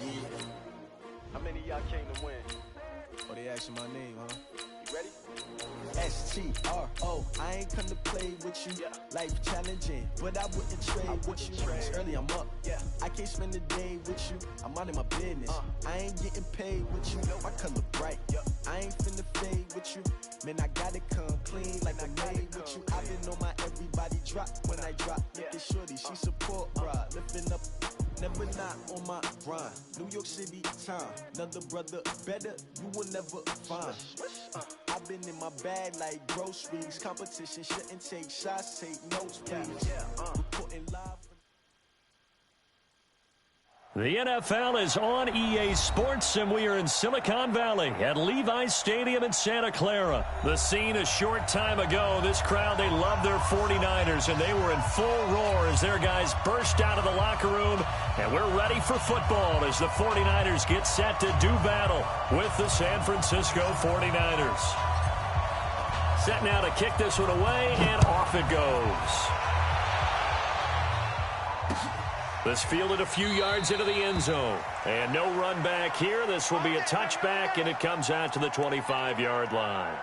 Yeah. How many of y'all came to win? Oh, they asking my name, huh? You ready? S-T-R-O, I ain't come to play with you. Yeah. Life challenging, but I wouldn't trade with you. It's early, I'm up. Yeah. I can't spend the day with you. I'm minding my business. I ain't getting paid with you. My color bright. Yeah. I ain't finna fade with you. Man, I gotta come clean like I made with you. I've been on my everybody drop when I drop. Look at shorty, she support, bruh. Lifting up, never not on my grind. New York City time, another brother better, you will never find. I've been in my bag like groceries. Competition shouldn't take shots, take notes, please. Reporting live. The NFL is on EA Sports, and we are in Silicon Valley at Levi's Stadium in Santa Clara. The scene a short time ago, this crowd, they love their 49ers, and they were in full roar as their guys burst out of the locker room. And we're ready for football as the 49ers get set to do battle with the San Francisco 49ers. Set now to kick this one away, and off it goes. This fielded a few yards into the end zone. And no run back here. This will be a touchback, and it comes out to the 25-yard line.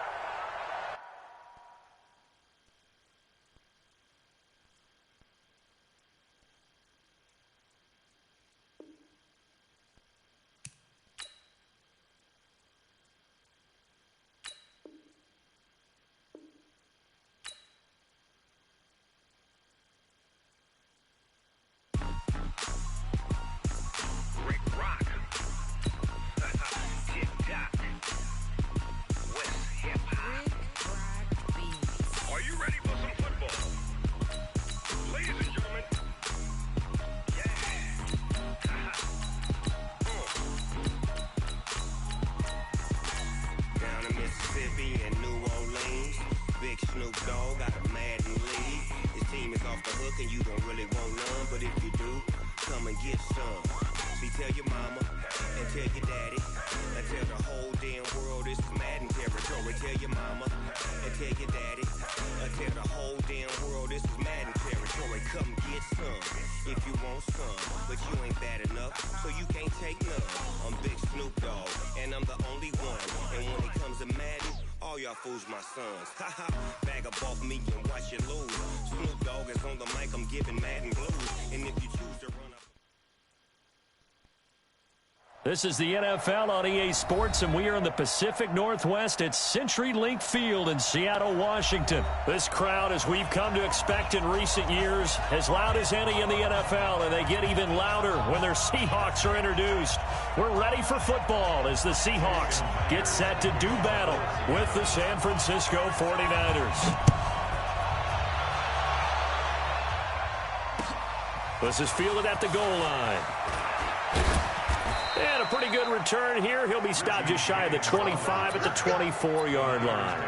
Fools my sons. Haha, bag up off me and watch you lose. Snoop Dogg is on the mic, I'm giving Madden blues. And if you choose to run up. This is the NFL on EA Sports, and we are in the Pacific Northwest at CenturyLink Field in Seattle, Washington. This crowd, as we've come to expect in recent years, as loud as any in the NFL, and they get even louder when their Seahawks are introduced. We're ready for football as the Seahawks get set to do battle with the San Francisco 49ers. This is fielded at the goal line. And a pretty good return here. He'll be stopped just shy of the 25 at the 24-yard line.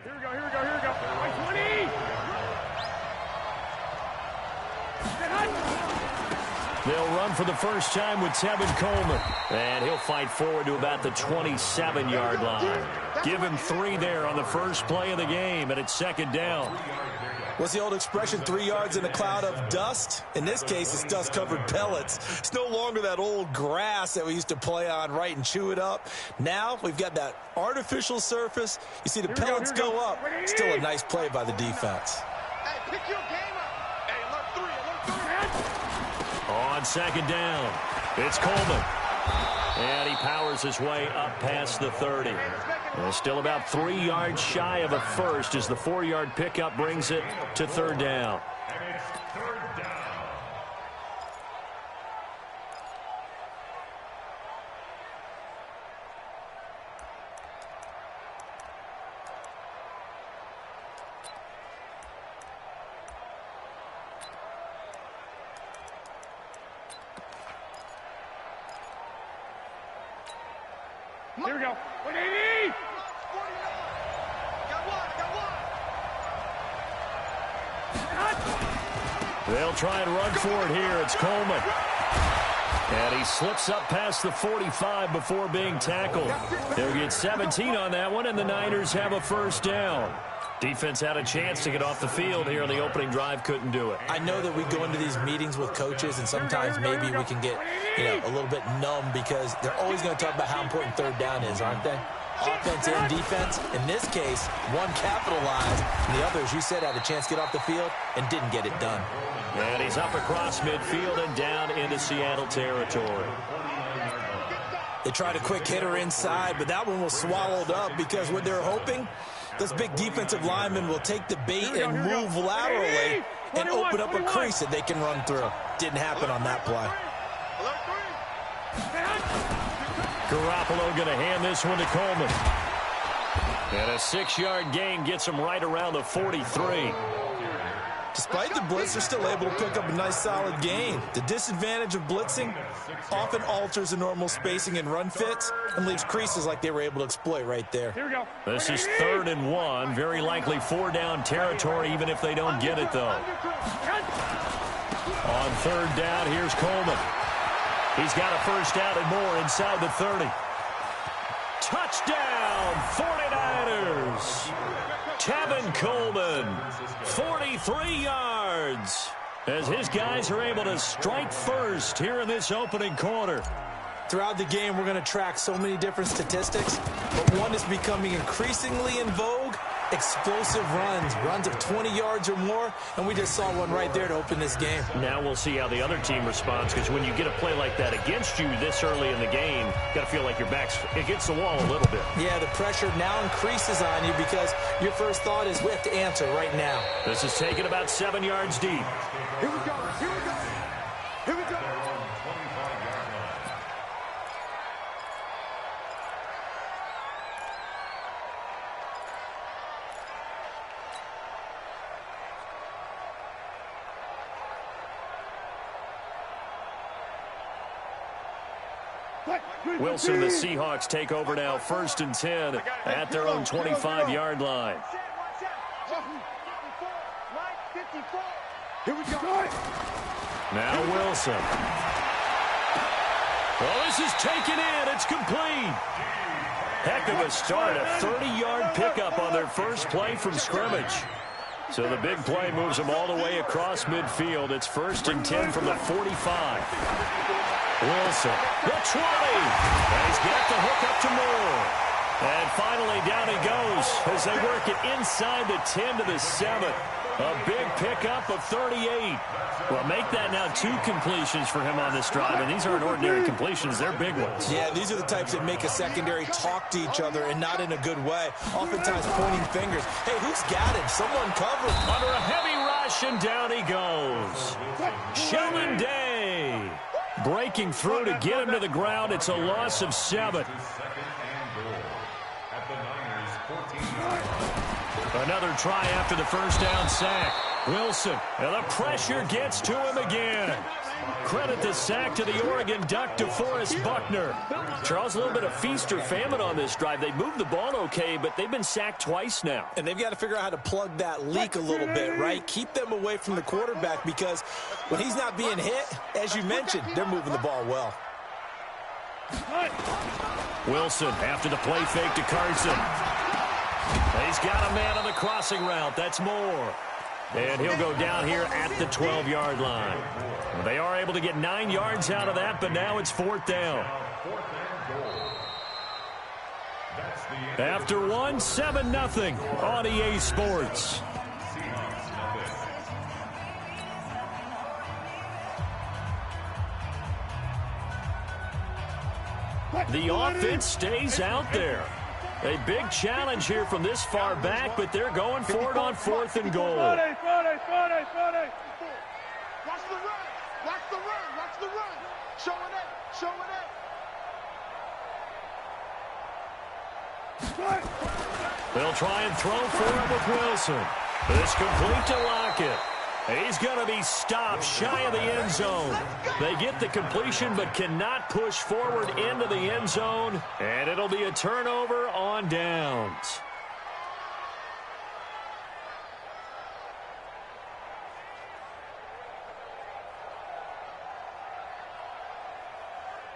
Here we go. 20! They'll run for the first time with Tevin Coleman. And he'll fight forward to about the 27-yard line. Give him 3 there on the first play of the game, and it's second down. What's the old expression, 3 yards in a cloud of dust? In this case, it's dust-covered pellets. It's no longer that old grass that we used to play on, right, and chew it up. Now we've got that artificial surface. You see the pellets go up. Still a nice play by the defense. Hey, pick your game up. Hey, alert 3. On second down, it's Coleman. And he powers his way up past the 30. And still about 3 yards shy of a first as the 4-yard pickup brings it to third down. Here we go. 180. They'll try and run for it here. It's Coleman. And he slips up past the 45 before being tackled. They'll get 17 on that one, and the Niners have a first down. Defense had a chance to get off the field here on the opening drive, couldn't do it. I know that we go into these meetings with coaches, and sometimes maybe we can get, a little bit numb because they're always going to talk about how important third down is, aren't they? Offense and defense. In this case, one capitalized, and the other, as you said, had a chance to get off the field and didn't get it done. And he's up across midfield and down into Seattle territory. They tried a quick hitter inside, but that one was swallowed up because what they're hoping, those big defensive linemen will take the bait and move laterally and open up a crease that they can run through. Didn't happen on that play. Garoppolo going to hand this one to Coleman. And a 6-yard gain gets him right around the 43. Despite the blitz, they're still able to pick up a nice solid gain. The disadvantage of blitzing often alters the normal spacing and run fits and leaves creases like they were able to exploit right there. Here we go. This is 3rd and 1. Very likely 4-down territory, even if they don't get it, though. On 3rd down, here's Coleman. He's got a first down and more inside the 30. Touchdown, 49ers. Tevin Coleman, 43 yards, as his guys are able to strike first here in this opening quarter. Throughout the game, we're going to track so many different statistics, but one is becoming increasingly in vogue: explosive runs of 20 yards or more, and we just saw one right there to open this game. Now we'll see how the other team responds, because when you get a play like that against you this early in the game, you got to feel like your back's against the wall a little bit. Yeah, the pressure now increases on you because your first thought is we have to answer right now. This is taken about 7 yards deep. Here we go. Here we go. Here we go. Wilson and the Seahawks take over now, 1st and 10 at their own 25-yard line. Here we go. Now Wilson. Well, this is taken in. It's complete. Heck of a start. A 30-yard pickup on their first play from scrimmage. So the big play moves them all the way across midfield. It's 1st and 10 from the 45. Wilson, the 20. And he's got the hook up to Moore. And finally down he goes as they work it inside the 10 to the 7. A big pickup of 38. Well, make that now 2 completions for him on this drive, and these aren't ordinary completions. They're big ones. Yeah, these are the types that make a secondary talk to each other, and not in a good way. Oftentimes pointing fingers. Hey, who's got him? Someone cover him. Under a heavy rush, and down he goes. Sheldon Day breaking through to get him to the ground. It's a loss of 7. Another try after the first down sack. Wilson, and the pressure gets to him again. Credit the sack to the Oregon Duck, DeForest Buckner. Charles, a little bit of feast or famine on this drive. They moved the ball okay, but they've been sacked twice now. And they've got to figure out how to plug that leak a little bit, right? Keep them away from the quarterback, because when he's not being hit, as you mentioned, they're moving the ball well. Wilson after the play fake to Carson. He's got a man on the crossing route. That's Moore. And he'll go down here at the 12-yard line. Well, they are able to get 9 yards out of that, but now it's 4th down. After 1, 7-0 on EA Sports. The offense stays out there. A big challenge here from this far back, but they're going for it on 4th and goal. Watch the run. Watch the run. Watch the run. Show it up. Show it up. They'll try and throw for it with Wilson. It's complete to Lockett. He's going to be stopped shy of the end zone. They get the completion but cannot push forward into the end zone, and it'll be a turnover on downs.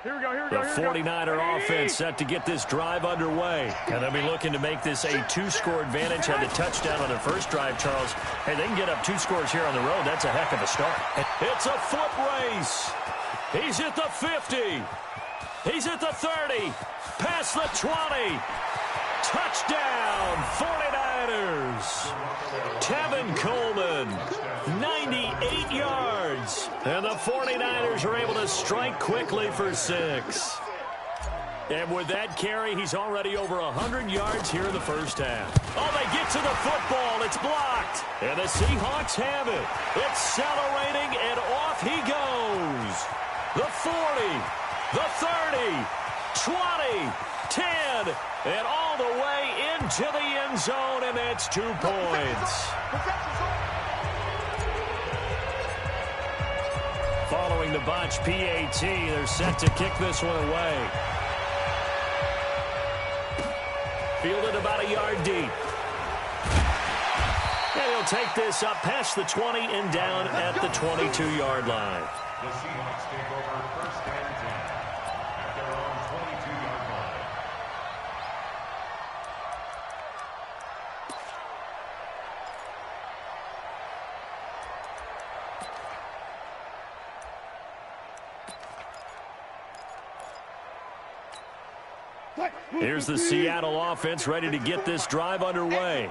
Here we go, The 49er offense set to get this drive underway. And they'll be looking to make this a two-score advantage. Had the touchdown on their first drive, Charles. Hey, they can get up 2 scores here on the road. That's a heck of a start. It's a foot race. He's at the 50. He's at the 30. Past the 20. Touchdown, 49ers. Tevin Coleman, 98 yards. And the 49ers are able to strike quickly for 6. And with that carry, he's already over 100 yards here in the first half. Oh, they get to the football. It's blocked. And the Seahawks have it. Accelerating, and off he goes. The 40, the 30, 20, 10, and all the way into the end zone, and that's 2 points. Following the botch PAT, they're set to kick this one away. Fielded about a yard deep. And he'll take this up past the 20 and down at the 22-yard line. The Seahawks take over first and 10 at their own 22-yard line. Here's the Seattle offense ready to get this drive underway.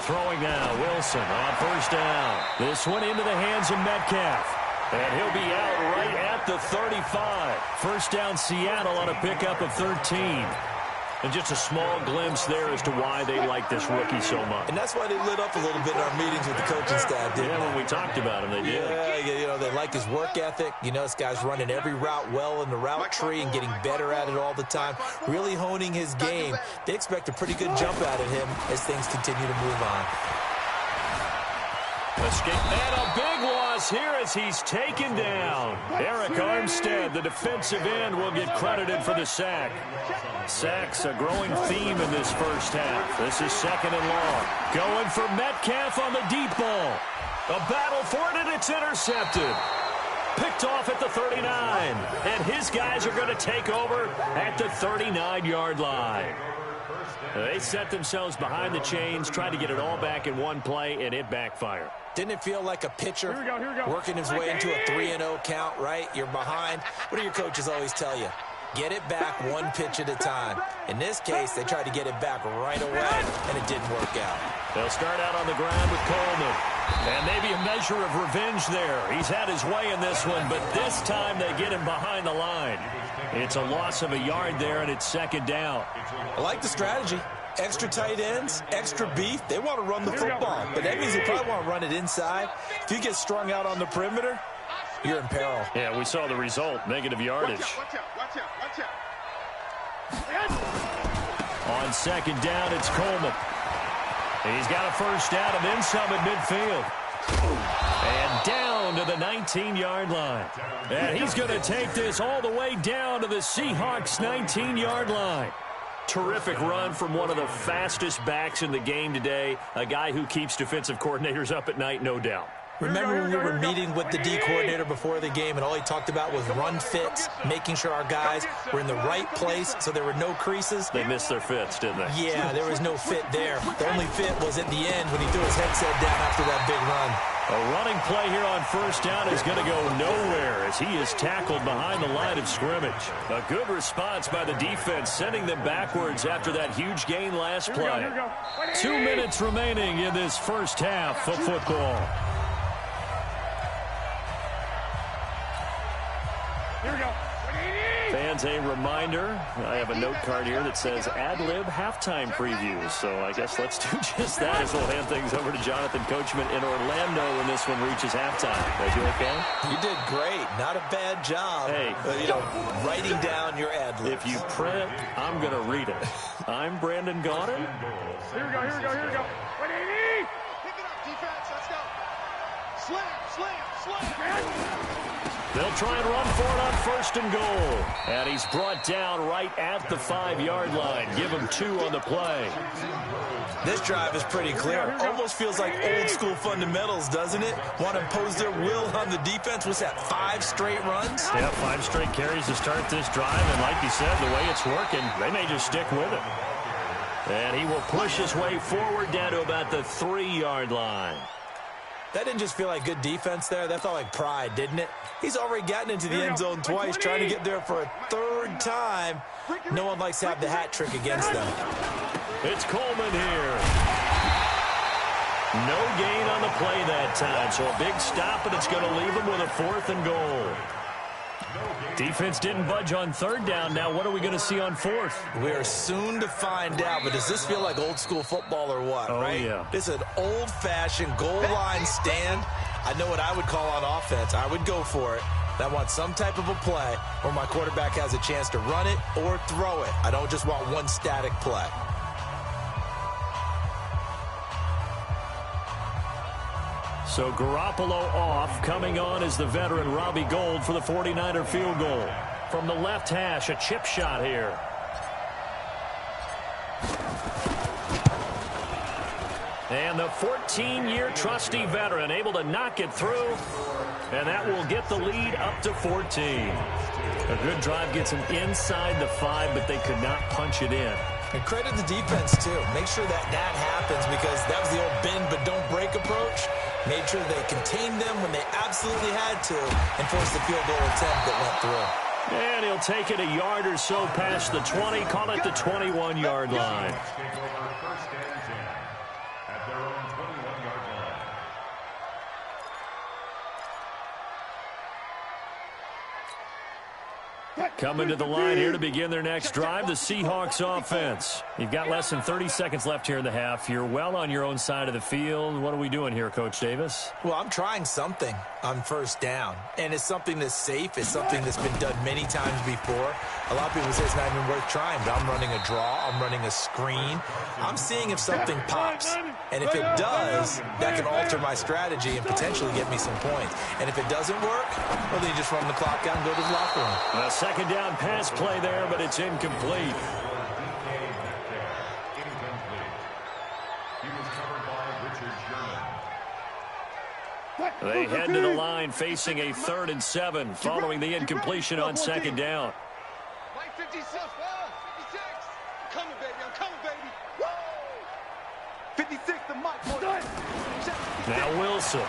Throwing now, Wilson on first down. This one into the hands of Metcalf. And he'll be out right at the 35. First down, Seattle on a pickup of 13. And just a small glimpse there as to why they like this rookie so much. And that's why they lit up a little bit in our meetings with the coaching staff, didn't they? When we talked about him, they did. Yeah, you know, they like his work ethic. You know, this guy's running every route well in the route tree and getting better at it all the time, really honing his game. They expect a pretty good jump out of him as things continue to move on. Escape, and a big loss here as he's taken down. Eric Armstead, the defensive end, will get credited for the sack. Sacks a growing theme in this first half. This is second and long. Going for Metcalf on the deep ball. A battle for it, and it's intercepted. Picked off at the 39. And his guys are going to take over at the 39-yard line. They set themselves behind the chains, tried to get it all back in one play, and it backfired. Didn't it feel like a pitcher working his way into a 3-0 count, right? You're behind. What do your coaches always tell you? Get it back one pitch at a time. In this case, they tried to get it back right away, and it didn't work out. They'll start out on the ground with Coleman. And maybe a measure of revenge there. He's had his way in this one, but this time they get him behind the line. It's a loss of a yard there, and it's second down. I like the strategy. Extra tight ends, extra beef. They want to run the football, but that means they probably want to run it inside. If you get strung out on the perimeter, you're in peril. Yeah, we saw the result, negative yardage. Watch out. On second down, it's Coleman. He's got a first down and then some at midfield. And down to the 19-yard line. And he's going to take this all the way down to the Seahawks' 19-yard line. Terrific run from one of the fastest backs in the game today. A guy who keeps defensive coordinators up at night, no doubt. Remember when we were meeting with the D coordinator before the game and all he talked about was run fits, making sure our guys were in the right place so there were no creases? They missed their fits, didn't they? Yeah, there was no fit there. The only fit was at the end when he threw his headset down after that big run. A running play here on first down is going to go nowhere as he is tackled behind the line of scrimmage. A good response by the defense, sending them backwards after that huge gain last play. 2 minutes remaining in this first half of football. Here we go. Fans, a reminder, I have a note card here that says ad-lib halftime previews. So I guess let's do just that as we'll hand things over to Jonathan Coachman in Orlando when this one reaches halftime. Are you okay? You did great. Not a bad job. Hey. Writing down your ad-libs. If you print, I'm going to read it. I'm Brandon Gaudin. Here we go. They'll try and run for it on 1st and goal. And he's brought down right at the 5-yard line. Give him 2 on the play. This drive is pretty clear. Almost feels like old school fundamentals, doesn't it? Want to impose their will on the defense. What's that, 5 straight runs? Yeah, 5 straight carries to start this drive. And like you said, the way it's working, they may just stick with it. And he will push his way forward down to about the 3-yard line. That didn't just feel like good defense there. That felt like pride, didn't it? He's already gotten into the end zone twice, trying to get there for a 3rd time. No one likes to have the hat trick against them. It's Coleman here. No gain on the play that time, so a big stop, and it's going to leave him with a 4th and goal. Defense didn't budge on 3rd down. Now what are we going to see on 4th? We are soon to find out, but does this feel like old school football or what, right? Yeah. This is an old-fashioned goal line stand. I know what I would call on offense. I would go for it. I want some type of a play where my quarterback has a chance to run it or throw it. I don't just want one static play. So Garoppolo off. Coming on is the veteran Robbie Gould for the 49er field goal. From the left hash, a chip shot here. And the 14-year trusty veteran able to knock it through. And that will get the lead up to 14. A good drive gets them inside the 5, but they could not punch it in. And credit the defense, too. Make sure that happens, because that was the old bend but don't break approach. Made sure they contained them when they absolutely had to and forced the field goal attempt that went through. And he'll take it a yard or so past the 20, call it the 21-yard line. Coming to the line here to begin their next drive, the Seahawks offense. You've got less than 30 seconds left here in the half. You're well on your own side of the field. What are we doing here, Coach Davis? Well, I'm trying something on 1st down, and it's something that's safe. It's something that's been done many times before. A lot of people say it's not even worth trying, but I'm running a draw. I'm running a screen. I'm seeing if something pops, and if it does, that can alter my strategy and potentially get me some points. And if it doesn't work, well, then you just run the clock out and go to the locker room. A 2nd down pass play there, but it's incomplete. They head to the line facing a 3rd and 7 following the incompletion on 2nd down. 56. I'm coming, baby. Woo! 56, the mic. Now Wilson.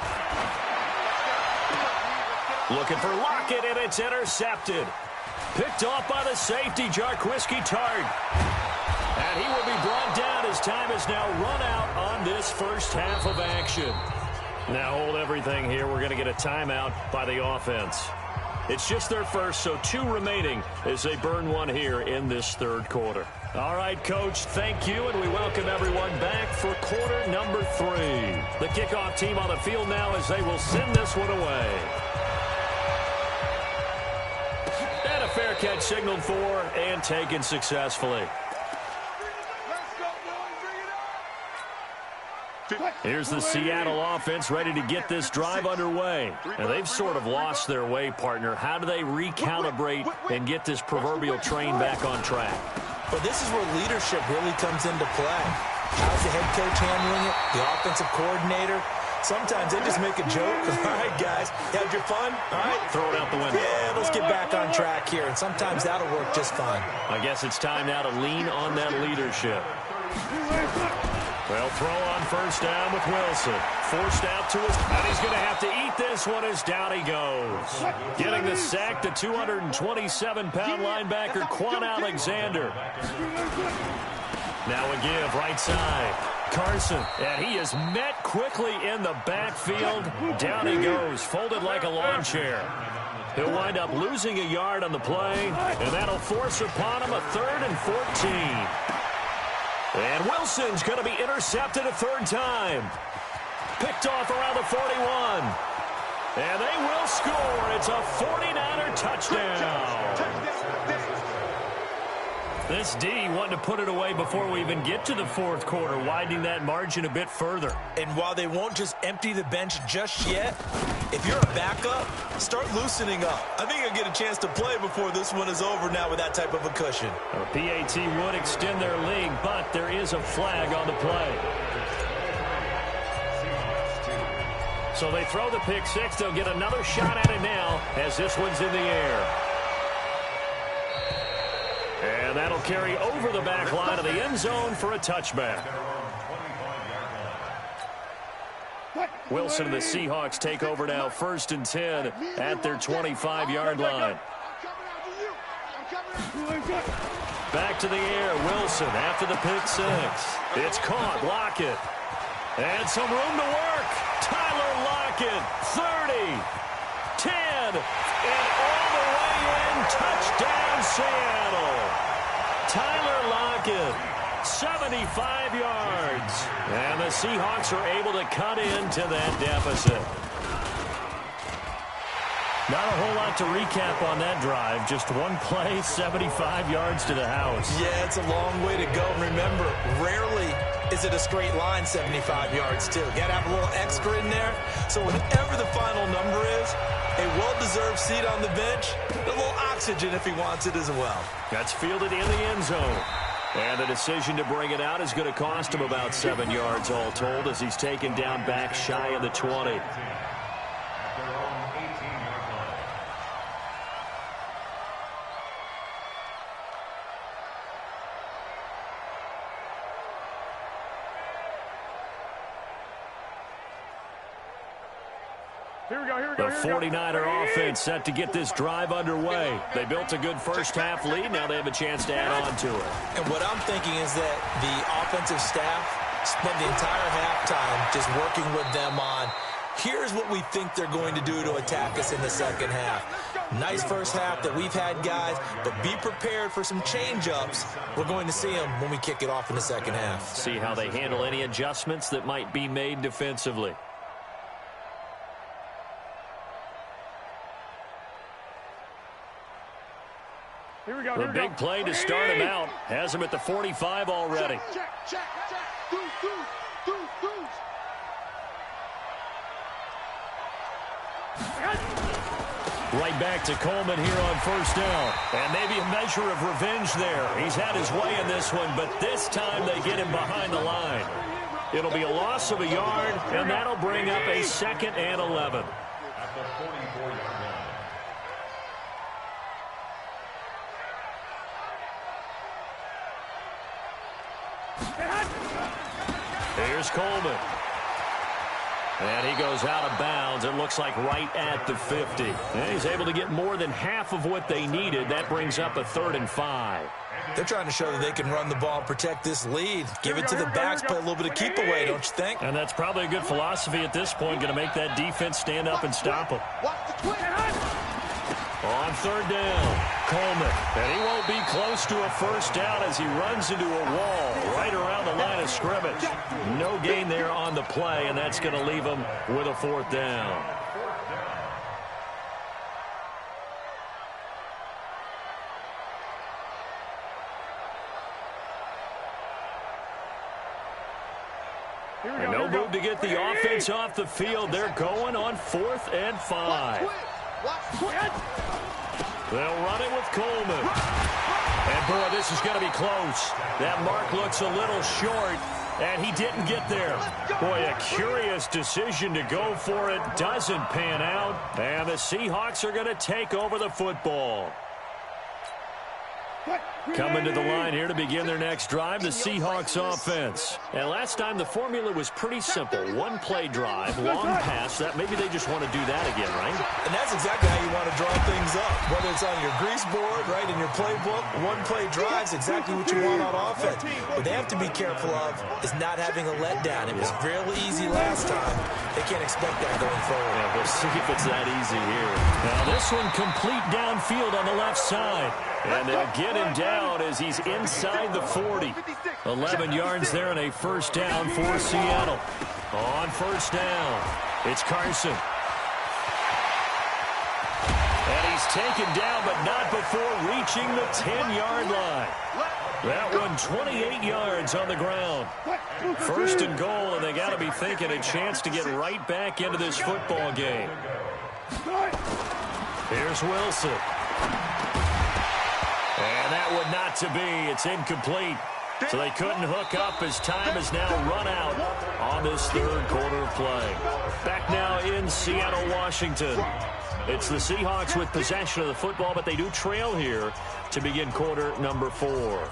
Looking for Lockett, and it's intercepted. Picked off by the safety, Jarquiski Tart. And he will be brought down as time is now run out on this 1st half of action. Now hold everything here. We're going to get a timeout by the offense. It's just their first, so 2 remaining as they burn 1 here in this 3rd quarter. All right, Coach, thank you, and we welcome everyone back for quarter number 3. The kickoff team on the field now as they will send this one away. And a fair catch signaled for and taken successfully. Here's the Seattle offense ready to get this drive underway. And they've sort of lost their way, partner. How do they recalibrate and get this proverbial train back on track? But this is where leadership really comes into play. How's the head coach handling it? The offensive coordinator? Sometimes they just make a joke. All right, guys, you had your fun? All right. Throw it out the window. Yeah, let's get back on track here. And sometimes that'll work just fine. I guess it's time now to lean on that leadership. Well, throw on 1st down with Wilson. Forced out to his, and he's going to have to eat this one as down he goes. Getting the sack, the 227-pound linebacker, Quan Alexander. Now a give, right side. Carson, and he is met quickly in the backfield. Down he goes, folded like a lawn chair. He'll wind up losing a yard on the play, and that'll force upon him a 3rd and 14. And Wilson's going to be intercepted a 3rd time. Picked off around the 41. And they will score. It's a 49er touchdown. This D wanted to put it away before we even get to the fourth quarter, widening that margin a bit further. And while they won't just empty the bench just yet, if you're a backup, start loosening up. I think you'll get a chance to play before this one is over now with that type of a cushion. A PAT would extend their lead, but there is a flag on the play. So they throw the pick six. They'll get another shot at it now as this one's in the air. And that'll carry over the back line of the end zone for a touchback. Wilson and the Seahawks take over now, 1st and 10 at their 25-yard line. Back to the air, Wilson after the pick six. It's caught, Lockett. And some room to work. Tyler Lockett, 30, 10, and all the way in. Touchdown, Seattle. Tyler Lockett, 75 yards. And the Seahawks are able to cut into that deficit. Not a whole lot to recap on that drive. Just one play, 75 yards to the house. Yeah, it's a long way to go. And remember, rarely is it a straight line 75 yards, too. Got to have a little extra in there. So whatever the final number is, a well-deserved seat on the bench, a little oxygen if he wants it as well. That's fielded in the end zone. And the decision to bring it out is going to cost him about 7 yards all told as he's taken down back shy of the 20. The 49er offense set to get this drive underway. They built a good first half lead. Now they have a chance to add on to it. And what I'm thinking is that the offensive staff spent the entire halftime just working with them on, here's what we think they're going to do to attack us in the second half. Nice first half that we've had, guys, but be prepared for some change-ups. We're going to see them when we kick it off in the second half. See how they handle any adjustments that might be made defensively. The big play to start him out has him at the 45 already. Check. Right back to Coleman here on first down. And maybe a measure of revenge there. He's had his way in this one, but this time they get him behind the line. It'll be a loss of a yard, and that'll bring up a 2nd and 11. At the 44-yard line. Here's Coleman. And he goes out of bounds. It looks like right at the 50. And he's able to get more than half of what they needed. That brings up a 3rd and 5. They're trying to show that they can run the ball and protect this lead. Give it to the backs, play a little bit of keep away, don't you think? And that's probably a good philosophy at this point. Going to make that defense stand up and stop them. On 3rd down, Coleman. And he won't be close to a first down as he runs into a wall right around the line of scrimmage. No gain there on the play, and that's going to leave him with a 4th down. And no move to get the offense off the field. They're going on 4th and 5. They'll run it with Coleman. And, boy, this is going to be close. That mark looks a little short, and he didn't get there. Boy, a curious decision to go for it. Doesn't pan out. And the Seahawks are going to take over the football. Coming to the line here to begin their next drive, the Seahawks offense. And last time the formula was pretty simple. One play drive, long pass. That maybe they just want to do that again, right? And that's exactly how you want to draw things up. Whether it's on your grease board, right, in your playbook, one play drive is exactly what you want on offense. What they have to be careful of is not having a letdown. It was fairly easy last time. They can't expect that going forward. Yeah, we'll see if it's that easy here. Now this one complete downfield on the left side. And they'll get him down as he's inside the 40. 11 yards there and a first down for Seattle. On first down, it's Carson. And he's taken down, but not before reaching the 10-yard line. That one 28 yards on the ground. First and goal, and they got to be thinking a chance to get right back into this football game. Here's Wilson. And that would not to be. It's incomplete. So they couldn't hook up as time has now run out on this third quarter of play. Back now in Seattle, Washington. It's the Seahawks with possession of the football, but they do trail here to begin quarter number 4.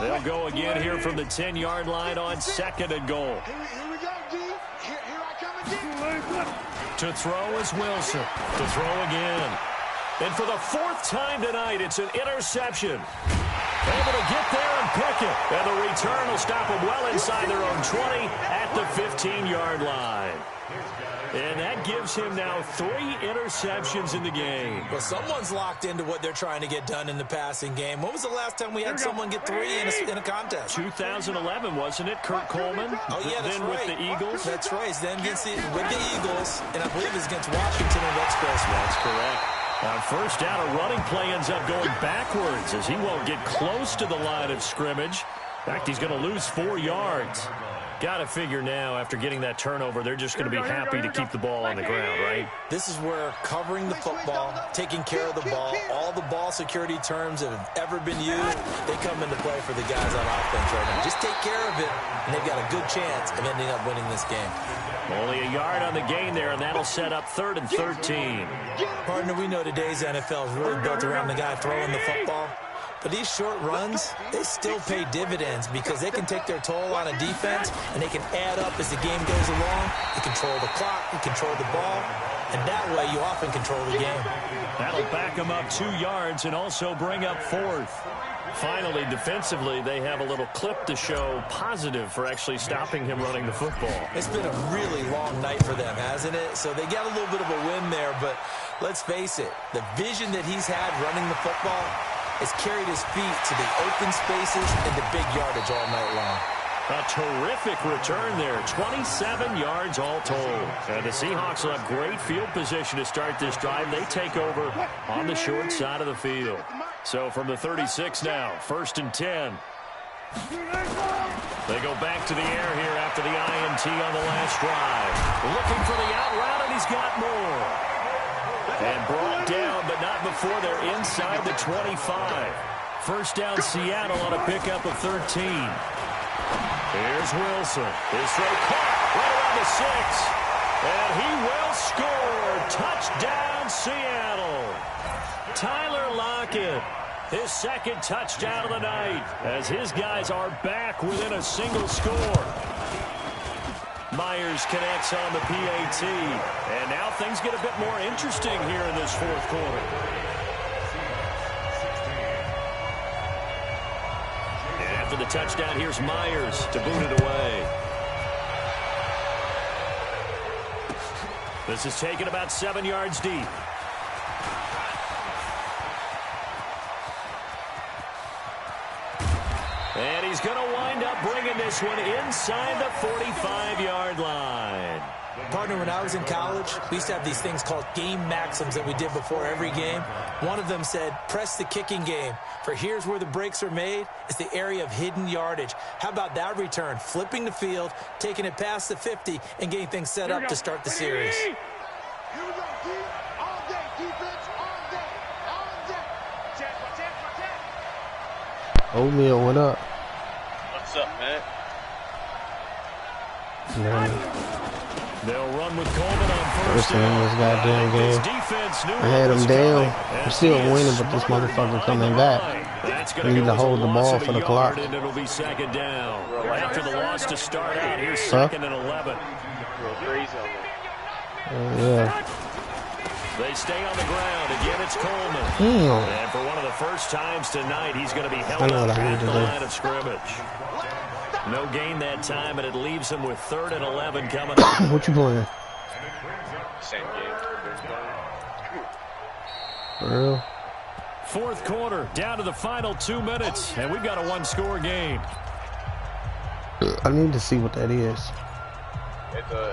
They'll go again here from the 10-yard line on second and goal. Here we go, D. Here I come again. To throw is Wilson. To throw again. And for the 4th time tonight, it's an interception. Able to get there and pick it. And the return will stop them well inside their own 20 at the 15-yard line. And that gives him now 3 interceptions in the game. Well, someone's locked into what they're trying to get done in the passing game. When was the last time we had someone get 3 in a contest? 2011, wasn't it? Kurt Coleman? Oh, yeah, that's then right. with the Eagles? That's right. Then with the Eagles, and I believe it's against Washington and Rex Grossman. That's correct. On first down, a running play ends up going backwards as he won't get close to the line of scrimmage. In fact, he's going to lose 4 yards. Got to figure now, after getting that turnover, they're just going to be happy to keep the ball on the ground, right? This is where covering the football, taking care of the ball, all the ball security terms that have ever been used, they come into play for the guys on offense right now. Just take care of it, and they've got a good chance of ending up winning this game. Only a yard on the gain there, and that'll set up 3rd and 13. Partner, we know today's NFL is really built around the guy throwing the football. But these short runs, they still pay dividends because they can take their toll on a defense, and they can add up as the game goes along. You control the clock, you control the ball, and that way you often control the game. That'll back them up 2 yards and also bring up 4th. Finally, defensively, they have a little clip to show positive for actually stopping him running the football. It's been a really long night for them, hasn't it? So they got a little bit of a win there, but let's face it, the vision that he's had running the football has carried his feet to the open spaces and the big yardage all night long. A terrific return there, 27 yards all told. And the Seahawks will have great field position to start this drive. They take over on the short side of the field. So from the 36 now, 1st and 10. They go back to the air here after the INT on the last drive. Looking for the out route, and he's got more. And brought down, but not before they're inside the 25. First down, Seattle on a pickup of 13. Here's Wilson. His throw caught right around the 6. And he will score. Touchdown, Seattle. Tyler Lockett, his 2nd touchdown of the night, as his guys are back within a single score. Myers connects on the PAT. And now things get a bit more interesting here in this 4th quarter. And after the touchdown, here's Myers to boot it away. This is taken about 7 yards deep. And he's going to wind up bringing this one inside the 45-yard line. Partner, when I was in college, we used to have these things called game maxims that we did before every game. One of them said, press the kicking game. For here's where the breaks are made. It's the area of hidden yardage. How about that return? Flipping the field, taking it past the 50, and getting things set up to start the series. Here we go, D. All day, defense, all day, all day. Check. Oatmeal, what up? What's up, man? They'll run with Coleman on first Listen, in this goddamn game, I had them down. I'm still winning, but this motherfucker coming back. I need to hold the ball for the clock. And it'll be 2nd down. After the loss to start out, here's 2nd and 11. Yeah. They stay on the ground. Again, it's Coleman. Damn. And for one of the first times tonight, he's going to be held up at the line of scrimmage. No gain that time, and it leaves him with 3rd and 11 coming up. What you playing? Same game. For real? 4th quarter, down to the final 2 minutes, and we've got a 1-score game. I need to see what that is.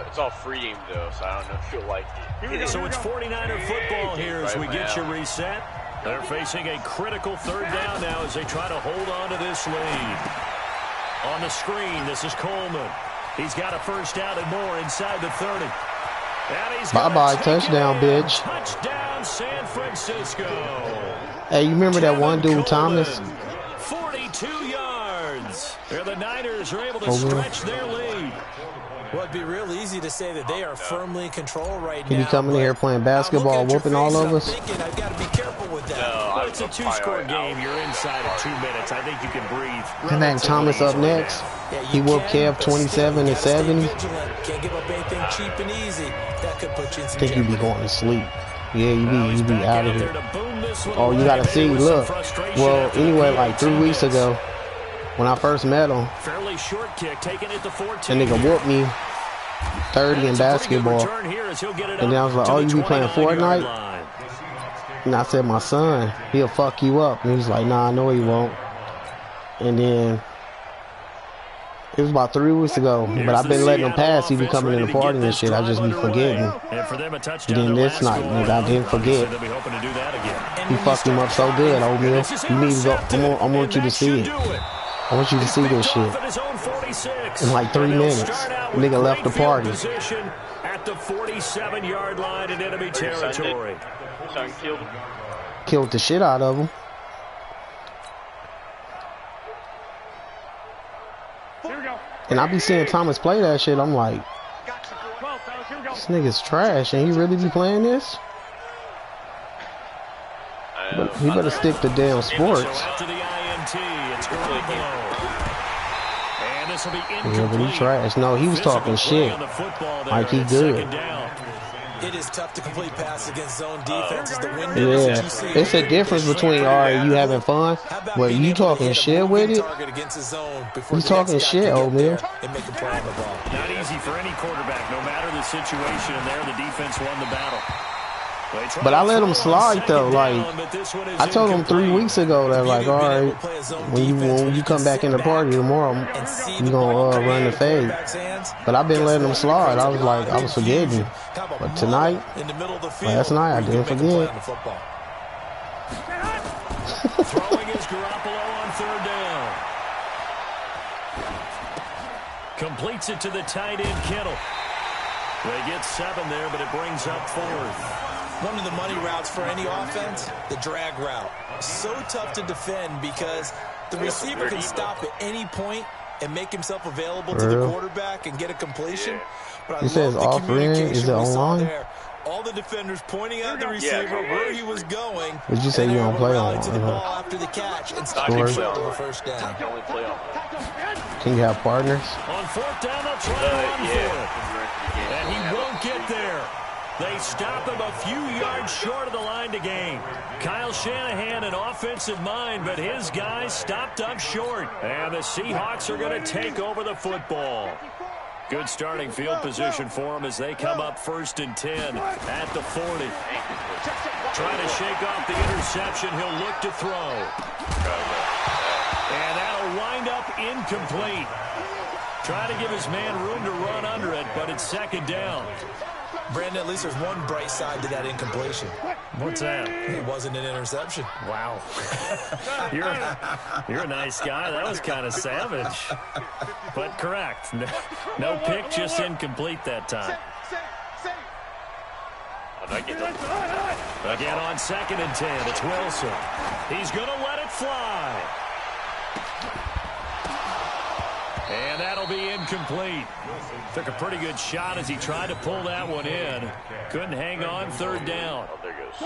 It's all free game, though, so I don't know if you'll like it. So it's 49er football here as we get you reset. They're facing a critical third down now as they try to hold on to this lead. On the screen, this is Coleman. He's got a first down and more inside the 30. Bye-bye, touchdown, bitch. Touchdown, San Francisco. Hey, you remember that one dude, Thomas? 42 yards. The Niners are able to stretch their lead. Well, it'd be real easy to say that they are firmly in control right now. He be coming in here playing basketball, whooping all of us. I've got to be careful with that. No, It's a two-score game. You're inside of 2 minutes. I think you can breathe. And then Thomas up next. He whooped Kev 27 and 70. Can't give up anything cheap and easy. That could put you in some I think you be going to sleep. Yeah, you be out of here. Oh, you gotta see, look. Well, anyway, like 3 weeks ago, when I first met him, Fairly short kick, taking it to 14. that nigga whooped me 30 in basketball. And then I was like, oh, you be playing Fortnite? And I said, my son, he'll fuck you up. And he was like, nah, I know he won't. And then it was about 3 weeks ago, but I've been letting him pass. He be coming in the party and shit. I just be forgetting. And then this night, nigga, I didn't forget. He fucked him up so good, Oatmeal. You need to go. I want you to see it. I want you to see this shit. In like 3 minutes, nigga left the party. At the 47-yard line in enemy territory. Killed the shit out of him. And I be seeing Thomas play that shit. I'm like, this nigga's trash, and he really be playing this? But he better stick to damn sports. Yeah, but he trash. No, he was talking shit. Like he good. It is tough to complete pass against zone defenses. The windows Yeah, that you see it's a difference between, all right, you having fun, but you talking shit with it. You talking shit, old man. Not easy for any quarterback, no matter the situation. And there, the defense won the battle. But I let him slide though. Like I told him 3 weeks ago that, like, all right, when you come back in the party tomorrow, you gonna run the fade. But I've been letting him slide. I was like, I was forgetting. But tonight, last night, I didn't forget. Throwing is Garoppolo on third down. Completes it to the tight end, Kittle. They get 7 there, but it brings up 4th. One of the money routes for any offense, the drag route. So tough to defend because the receiver can stop at any point and make himself available to the quarterback and get a completion. But He says offering, is it online? All the defenders pointing out the receiver where he was going. Did you say you don't play on? To the ball after the catch and stop him short of a first down. Can you have partners? On 4th down, they'll try to run for it. And he won't get there. They stop him a few yards short of the line to gain. Kyle Shanahan, an offensive mind, but his guys stopped up short. And the Seahawks are going to take over the football. Good starting field position for them as they come up 1st and 10 at the 40. Trying to shake off the interception. He'll look to throw. And that'll wind up incomplete. Trying to give his man room to run under it, but it's 2nd down. Brandon, at least there's one bright side to that incompletion. What's that? It wasn't an interception. Wow. You're a nice guy. That was kind of savage. But correct. No pick, just incomplete that time. Again on 2nd and 10. It's Wilson. He's going to let it fly. And that'll be incomplete. Took a pretty good shot as he tried to pull that one in. Couldn't hang on 3rd down. Oh, there goes.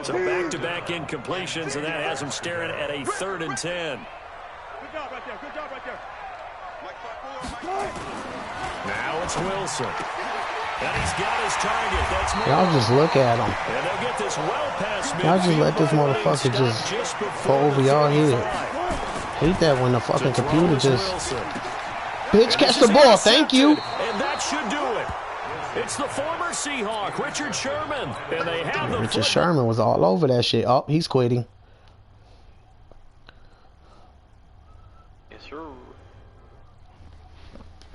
So back-to-back incompletions, and that has him staring at a 3rd and 10. Now it's Wilson. And he's got his target. That's more. Y'all just look at him. And they'll get this well past Y'all just let this motherfucker just go over y'all head. Hate that when the fucking computer just... Bitch, catch the ball. Thank you. And that should do it. It's the former Seahawk, Richard Sherman. And they have the Richard Sherman was all over that shit. Oh, he's quitting. Yes, sir.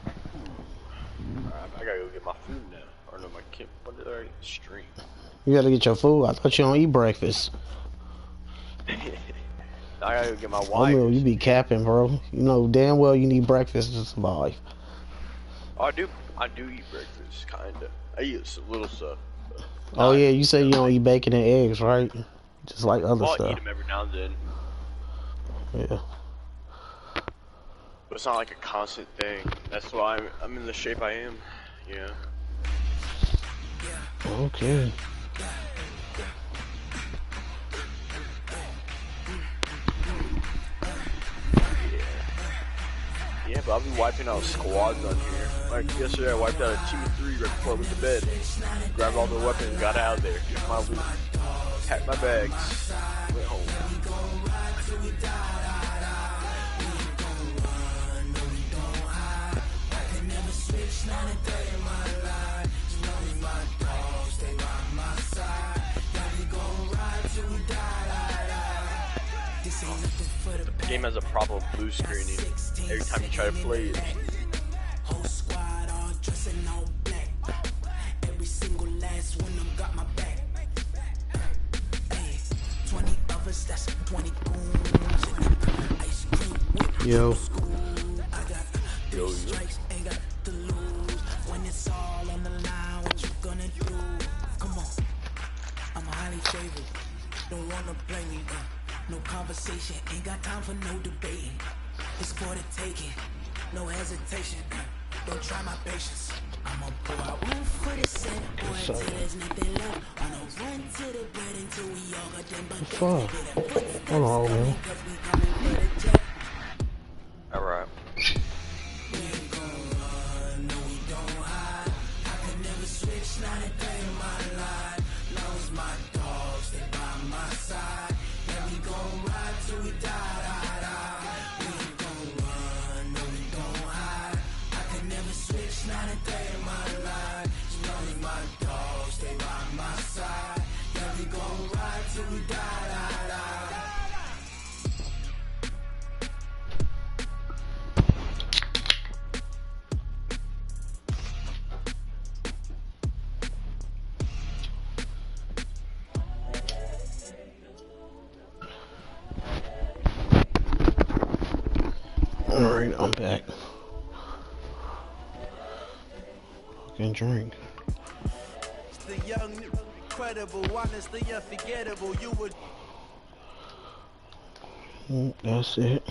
I gotta go get my food now. Or no, my kid. What did I stream? You gotta get your food. I thought you don't eat breakfast. I gotta go get my Oh, wires. you be capping, bro. You know damn well you need breakfast to survive. Oh, I do eat breakfast, kinda. I eat a little stuff. Oh yeah, you say you don't eat bacon and eggs, right? Just like other Well, stuff. I'll eat them every now and then. Yeah. But it's not like a constant thing. That's why I'm in the shape I am. Yeah. Okay. Yeah, but I'll be wiping out squads on here. Like yesterday, I wiped out a team of 3 right before I went to bed. Grabbed all the weapons, got out of there, took my loot, packed my bags, went home. The game has a problem with blue screening every time you try to play it. Whole squad all dressing all black. Every single last one of them got my back. Hey, 20 of us, that's 20 goons. Ice cream whip. Yo. I got 3 strikes, ain't got to lose. When it's all on the line, what you gonna do? Come on, I'm highly favored. Don't wanna play me, no conversation, ain't got time for no debating. It's for the taking, no hesitation. Don't try my patience. I'ma pour out one for the set, boy, till there's nothing left. On a run to the bed until we all got them buckets. Hold on, man. Alright. We ain't gon' run, no we don't hide. I could never switch, not a day in my life. Long as my dogs stay by my side. Yeah, we gon' ride till we die, die, die. We ain't gon' run, no we don't hide. I could never switch, not a day in my life. As long as my dogs stay by my side. Yeah, we gon' ride till we die, die, die. Alright, I'm back. Fucking drink. It's the young, incredible, honestly unforgettable. You would. That's it.